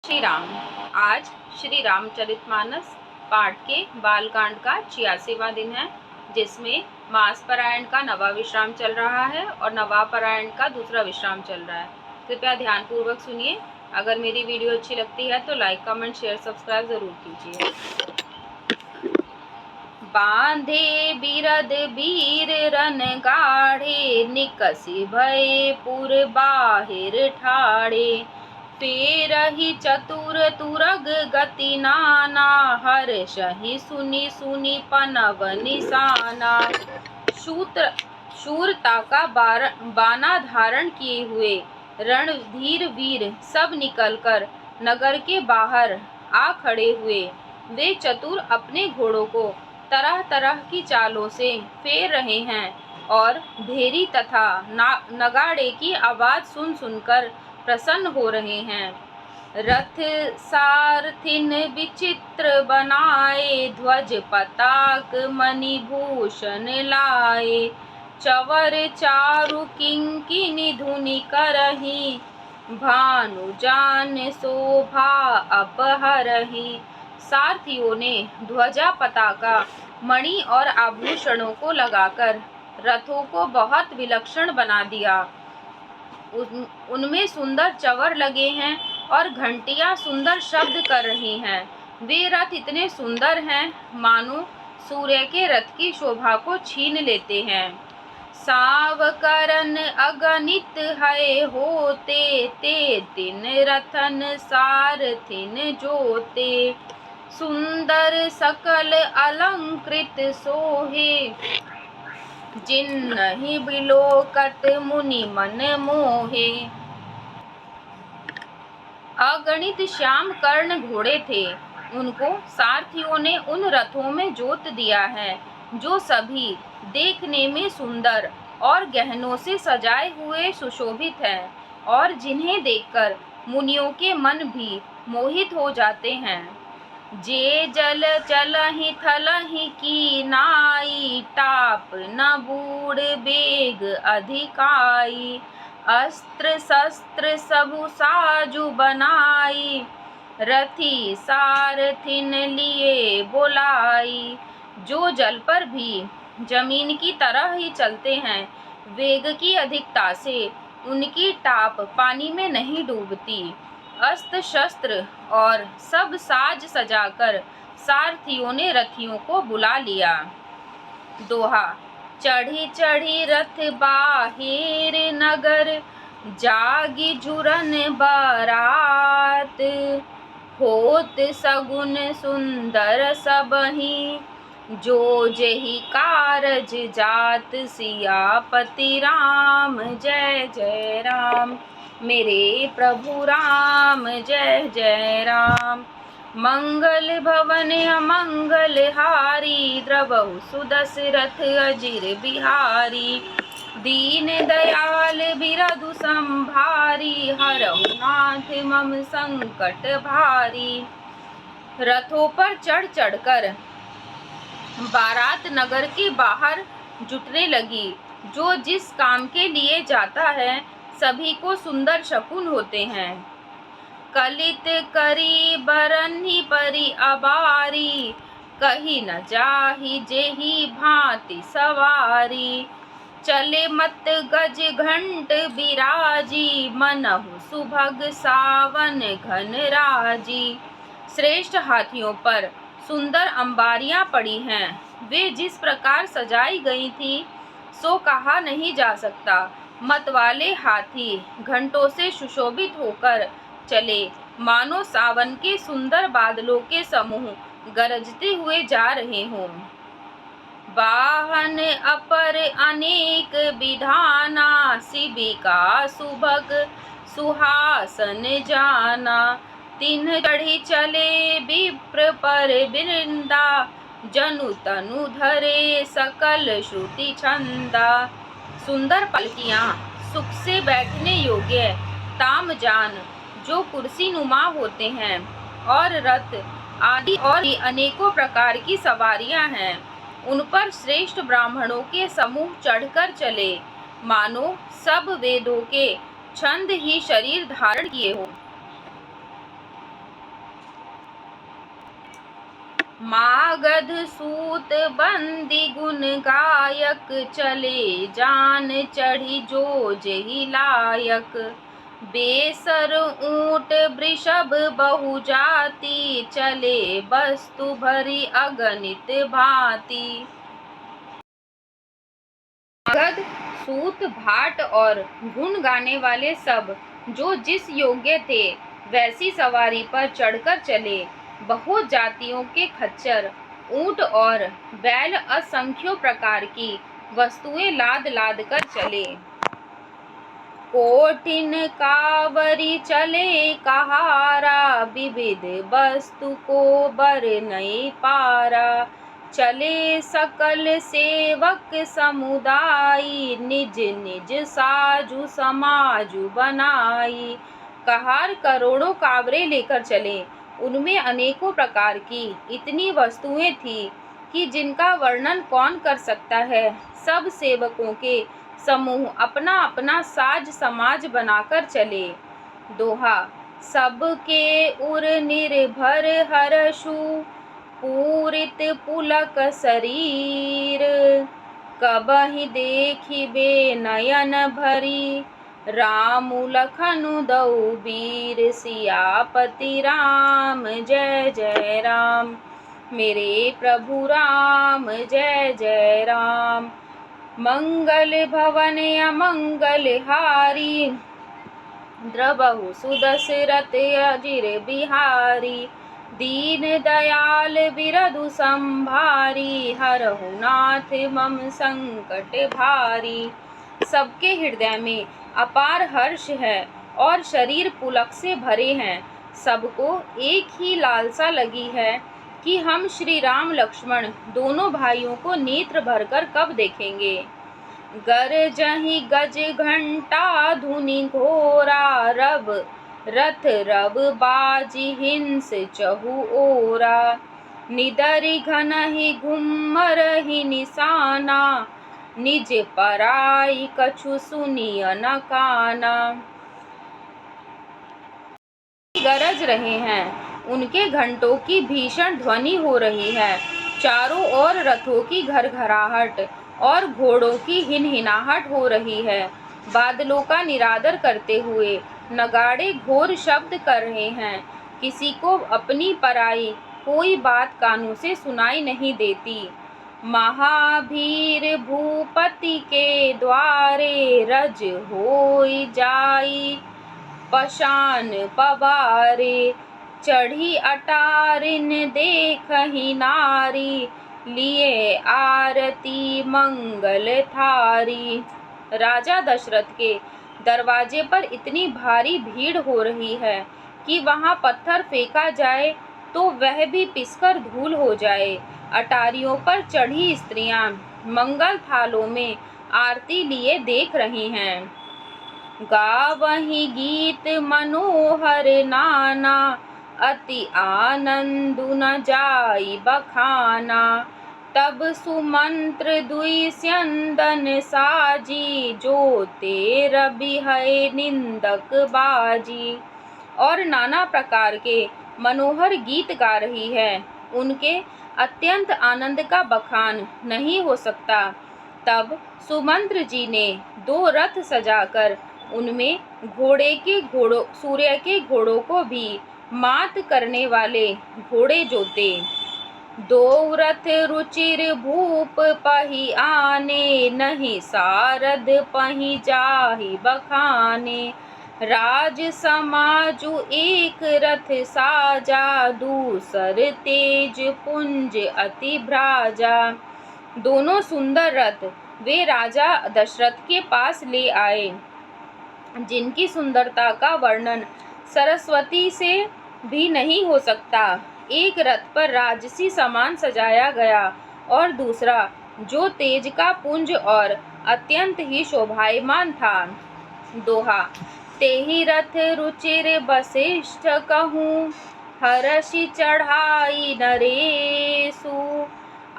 श्री राम। आज श्री रामचरितमानस पाठ के बालकांड का 86वां दिन है, जिसमें मास पारायण का नवा विश्राम चल रहा है और नवा पारायण का दूसरा विश्राम चल रहा है। कृपया ध्यान पूर्वक सुनिए। अगर मेरी वीडियो अच्छी लगती है तो लाइक, कमेंट, शेयर, सब्सक्राइब जरूर कीजिए। बांधे बिरद बीर रन गाढ़े, निकसि भय पुर बाहिर ठाड़े। फेरहि चतुर तुरग गति नाना, हर्षहि सुनि सुनि पनव निशाना। शूरता का बाना धारण किए हुए रणधीर वीर सब निकलकर नगर के बाहर आ खड़े हुए। वे चतुर अपने घोड़ों को तरह तरह की चालों से फेर रहे हैं और भेरी तथा नगाड़े की आवाज सुन सुनकर प्रसन्न हो रहे हैं। रथ सारथिन विचित्र बनाए, ध्वज पताक मणिभूषण लाए। चवर चारु किंकिनी धुनि करही, भानु जान शोभा अपहरही। सारथियों ने ध्वजा, पताका, मणि और आभूषणों को लगाकर रथों को बहुत विलक्षण बना दिया। उनमें सुंदर चवर लगे हैं और घंटियां सुंदर शब्द कर रही हैं। वे रथ इतने सुंदर हैं मानो सूर्य के रथ की शोभा को छीन लेते हैं। सावकरन अगणित है होते, ते तिन रथन सारथिन जोते। सुंदर सकल अलंकृत सोहे, जिन्हि बिलोकत मुनि मन मोहे। अगणित श्याम कर्ण घोड़े थे, उनको सारथियों ने उन रथों में जोत दिया है जो सभी देखने में सुंदर और गहनों से सजाए हुए सुशोभित हैं और जिन्हें देखकर मुनियों के मन भी मोहित हो जाते हैं। जे जल चलहि थलहि की नाई, टाप न बूढ़ बेग अधिकाई। अस्त्र शस्त्र सबु साजु बनाई, रथी सारथिन लिए बोलाई। जो जल पर भी जमीन की तरह ही चलते हैं, वेग की अधिकता से उनकी टाप पानी में नहीं डूबती। अस्त्र शस्त्र और सब साज सजाकर सारथियों ने रथियों को बुला लिया। दोहा। चढ़ी चढ़ी रथ बाहिर नगर, जागी झुरन बारात। होत सगुन सुंदर सबहि, जो जेहि कारज जात। सियापति राम जय जय राम, मेरे प्रभु राम जय जय राम। मंगल भवन अमंगल हारी, द्रवहु सुदशरथ अजिर बिहारी। दीन दयाल बिरधु संभारी, हरहु नाथ मम संकट भारी। रथों पर चढ़ चढ़कर बारात नगर के बाहर जुटने लगी। जो जिस काम के लिए जाता है, सभी को सुंदर शकुन होते हैं। कलित करी बरन्हि परि अबारी, कही न जाहि जेहि भांति सवारी। चले मत गज घंट बिराजी, मनहु सुभग सावन घन राजी। श्रेष्ठ हाथियों पर सुंदर अंबारियां पड़ी हैं। वे जिस प्रकार सजाई गई थी सो कहा नहीं जा सकता। मतवाले हाथी घंटों से सुशोभित होकर चले, मानो सावन के सुंदर बादलों के समूह गरजते हुए जा रहे हों। वाहन अपर अनेक विधाना, शिबिका सुभग सुहासन जाना। तिन्ह चढ़ी चले विप्र पर वृंदा, जनु तनु धरे सकल श्रुति छंदा। सुंदर पलकियां, सुख से बैठने योग्य तामजान जो कुर्सी नुमा होते हैं, और रथ आदि और भी अनेकों प्रकार की सवारियां हैं। उन पर श्रेष्ठ ब्राह्मणों के समूह चढ़कर चले, मानो सब वेदों के छंद ही शरीर धारण किए हों। मागध सूत बंदी गुण गायक, चले जान चढ़ी जो जही लायक। बेसर ऊंट वृषभ बहु जाति, चले वस्तु भरी अगणित भांति। मगध सूत भाट और गुण गाने वाले सब जो जिस योग्य थे वैसी सवारी पर चढ़कर चले। बहुत जातियों के खच्चर, ऊंट और बैल असंख्यों प्रकार की वस्तुएं लाद लाद कर चले। कोठिन कावरी चले कहारा, विविध वस्तु को बर नहीं पारा। चले सकल सेवक समुदाय, निज निज साजु समाजु बनाई। कहार करोड़ों कावरे लेकर चले, उनमें अनेकों प्रकार की इतनी वस्तुएं थी कि जिनका वर्णन कौन कर सकता है। सब सेवकों के समूह अपना अपना साज समाज बनाकर चले। दोहा। सबके उर निर्भर हर्षु, पूरित पुलक शरीर। कबहि देखिबे नयन भरी, रामु लखनु दऊ वीर। सियापति राम जय जय राम, मेरे प्रभु राम जय जय राम। मंगल भवन अमंगल हारी, द्रवहु सुदशरथ अजिर बिहारी। दीन दयाल बिरधु संभारी, हरहु नाथ मम संकट भारी। सबके हृदय में अपार हर्ष है और शरीर पुलक से भरे हैं। सबको एक ही लालसा लगी है कि हम श्री राम लक्ष्मण दोनों भाइयों को नेत्र भरकर कब देखेंगे। गरजहि गज घंटा धुनि घोरा, रब रथ रब बाजी हिंस चहु ओरा। निदरि घनहि घुम्मरहि निशाना, निज पराई कछु सुनिय न काना। गरज रहे हैं, उनके घंटों की भीषण ध्वनि हो रही है। चारों ओर रथों की घरघराहट और घोड़ों की हिनहिनाहट हो रही है। बादलों का निरादर करते हुए नगाड़े घोर शब्द कर रहे हैं। किसी को अपनी पराई कोई बात कानों से सुनाई नहीं देती। महावीर भूपति के द्वारे, रज होई जाई पशान पवारे। चढ़ी अटारिन देखहि नारी, लिए आरती मंगल थारी। राजा दशरथ के दरवाजे पर इतनी भारी भीड़ हो रही है कि वहां पत्थर फेंका जाए तो वह भी पिसकर धूल हो जाए। अटारियों पर चढ़ी स्त्रियां मंगल थालों में आरती लिए देख रही हैं। गावहि गीत मनोहर नाना, अति आनंदु न जाई बखाना। तब सुमंत्र दुई स्यंदन साजी, जो ते रवि है निंदक बाजी। और नाना प्रकार के मनोहर गीत गा रही है। उनके अत्यंत आनंद का बखान नहीं हो सकता। तब सुमंत्र जी ने दो रथ सजाकर उनमें सूर्य के घोड़ों को भी मात करने वाले घोड़े जोते। दो रथ रुचिर भूप पही आने, नहीं सारद पही जाहि बखाने। राज समाजु एक रथ साजा, दूसर तेज पुंज अति भ्राजा। दोनों सुंदर रथ वे राजा दशरथ के पास ले आए, जिनकी सुंदरता का वर्णन सरस्वती से भी नहीं हो सकता। एक रथ पर राजसी सामान सजाया गया और दूसरा जो तेज का पुंज और अत्यंत ही शोभायमान था। दोहा। तेहि रथ रुचिर वसिष्ठ कहूँ, हरषि चढ़ाई नरेशु।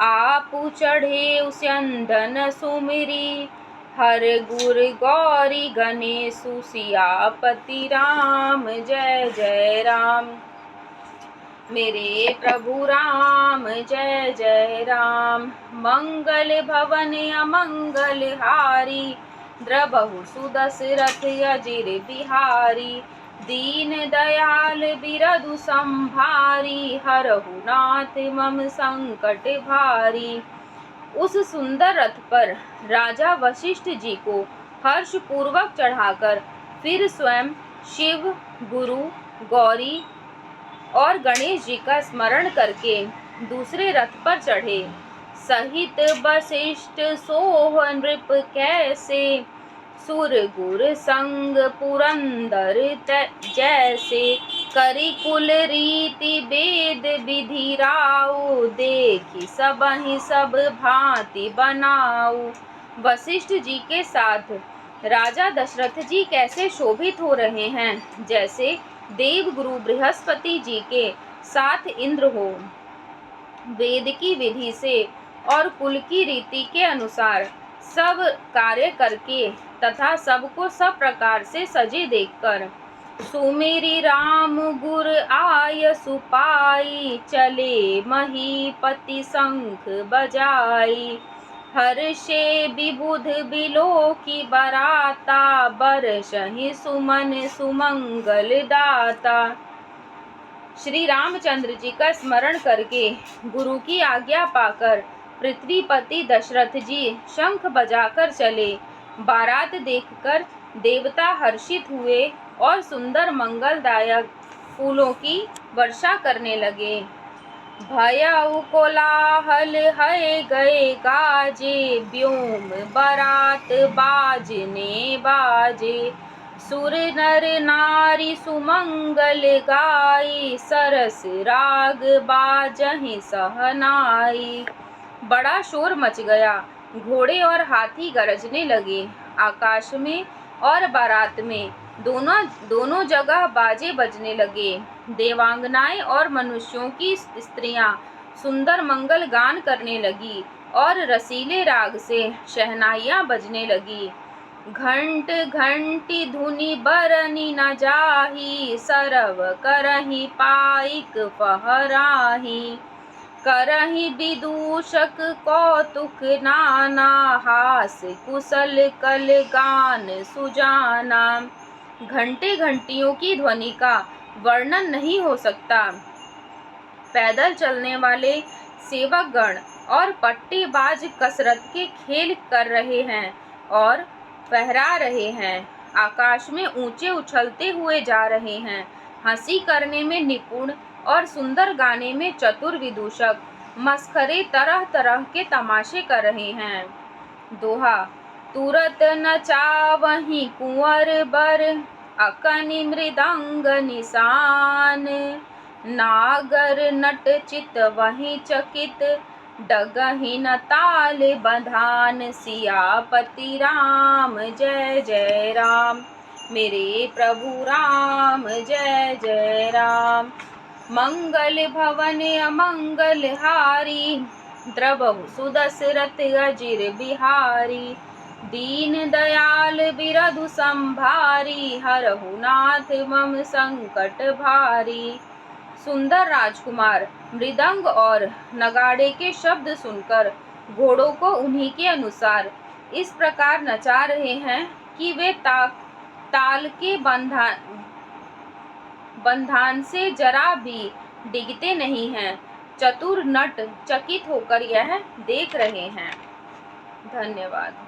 आपु चढ़े स्यंदन सुमिरी, हर गुर गौरी गणेशु। सियापति राम जय जय राम। मेरे प्रभु राम जय जय राम। मंगल भवन अमंगल हारी, द्रबहु सुदशरथ अजिर बिहारी। दीन दयाल बिरधु संभारी, हरहु नाथ मम संकट भारी। उस सुंदर रथ पर राजा वशिष्ठ जी को हर्ष पूर्वक चढ़ाकर फिर स्वयं शिव, गुरु, गौरी और गणेश जी का स्मरण करके दूसरे रथ पर चढ़े। सहित वशिष्ठ सोह नृप कैसे, सुर गुर संग पुरंदर जैसे। करि कुल रीति वेद विधि राउ, देखि सबहि सब भांति बनाऊ। वशिष्ठ जी के साथ राजा दशरथ जी कैसे शोभित हो रहे हैं, जैसे देव गुरु बृहस्पति जी के साथ इंद्र हो। वेद की विधि से और कुल की रीति के अनुसार सब कार्य करके तथा सबको सब प्रकार से सजे देखकर। सुमिरि राम गुर आय सुपाई, चले महीपति शंख बजाई। हर्षे विबुध बिलोकी बराता, बरसहि सुमन सुमंगल दाता। श्री रामचंद्र जी का स्मरण करके गुरु की आज्ञा पाकर पृथ्वीपति दशरथ जी शंख बजाकर चले। बारात देखकर देवता हर्षित हुए और सुंदर मंगलदायक फूलों की वर्षा करने लगे। भयउ कोलाहल है गए गाजे, व्योम बारात बाजने बाजे। सुर नर नारी सुमंगल गाई, सरस राग बाजहि सहनाई। बड़ा शोर मच गया, घोड़े और हाथी गरजने लगे। आकाश में और बारात में दोनों जगह बाजे बजने लगे। देवांगनाएं और मनुष्यों की स्त्रियां सुंदर मंगल गान करने लगी और रसीले राग से शहनाइयां बजने लगी। घंट घंटी धुनि बरनी न जाही, सरव करहि पाइक फहराही। करहि विदूषक कौतुक नाना, हास कुशल कल गान सुजाना। घंटे घंटियों की ध्वनि का वर्णन नहीं हो सकता। पैदल चलने वाले सेवक गण और पट्टेबाज कसरत के खेल कर रहे हैं और फहरा रहे हैं। आकाश में ऊंचे उछलते हुए जा रहे हैं। हंसी करने में निपुण और सुंदर गाने में चतुर विदूषक मस्खरे तरह तरह के तमाशे कर रहे हैं। दोहा। तुरत नचावहि कुंवर बर, अकनि मृदंग निशान। नागर नट चितवहि चकित, डगहि न ताल बधान। सियापति राम जय जय राम। मेरे प्रभु राम जय जय राम। मंगल भवन अमंगल हारी, द्रबहु सुदशरथ अजिर बिहारी। दीन दयाल बिरधु संभारी, हरहु नाथ मम संकट भारी। सुंदर राजकुमार मृदंग और नगाड़े के शब्द सुनकर घोड़ों को उन्हीं के अनुसार इस प्रकार नचा रहे हैं कि वे ताल के बंधान से जरा भी डिगते नहीं हैं। चतुर नट चकित होकर यह देख रहे हैं। धन्यवाद।